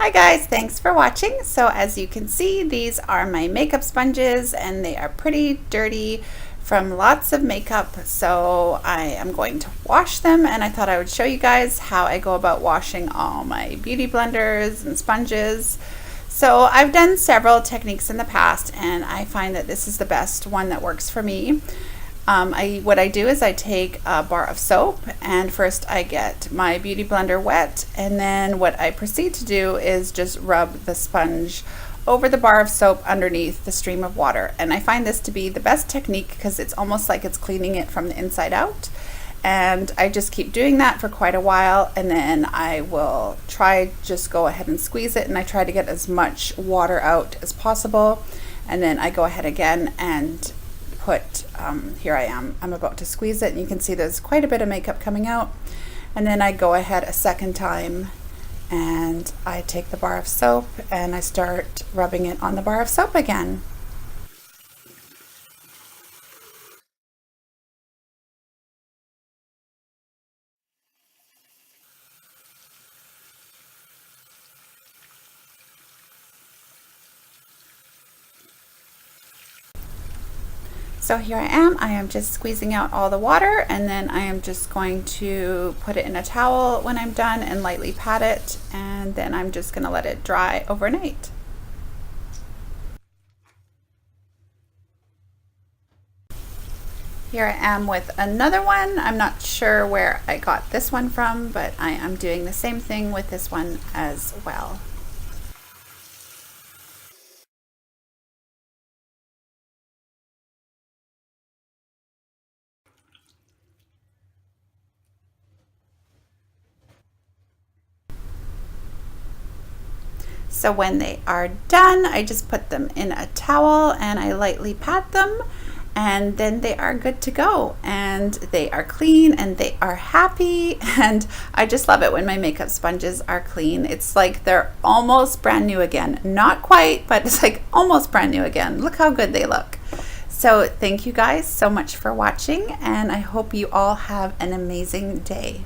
Hi guys, thanks for watching. So as you can see, these are my makeup sponges and they are pretty dirty from lots of makeup. So I am going to wash them, and I thought I would show you guys how I go about washing all my beauty blenders and sponges. So I've done several techniques in the past and I find that this is the best one that works for me. What I do is I take a bar of soap, and first I get my beauty blender wet, and then what I proceed to do is just rub the sponge over the bar of soap underneath the stream of water. And I find this to be the best technique because it's almost like it's cleaning it from the inside out. And I just keep doing that for quite a while, and then I will just go ahead and squeeze it, and I try to get as much water out as possible. And then I go ahead again and put, here I'm about to squeeze it, and you can see there's quite a bit of makeup coming out. And then I go ahead a second time and I take the bar of soap and I start rubbing it on the bar of soap again. So here I am just squeezing out all the water, and then I am just going to put it in a towel when I'm done and lightly pat it, and then I'm just going to let it dry overnight. Here I am with another one. I'm not sure where I got this one from, but I am doing the same thing with this one as well. So when they are done, I just put them in a towel and I lightly pat them, and then they are good to go, and they are clean and they are happy. And I just love it when my makeup sponges are clean. It's like they're almost brand new again. Not quite, but it's like almost brand new again. Look how good they look. So thank you guys so much for watching, and I hope you all have an amazing day.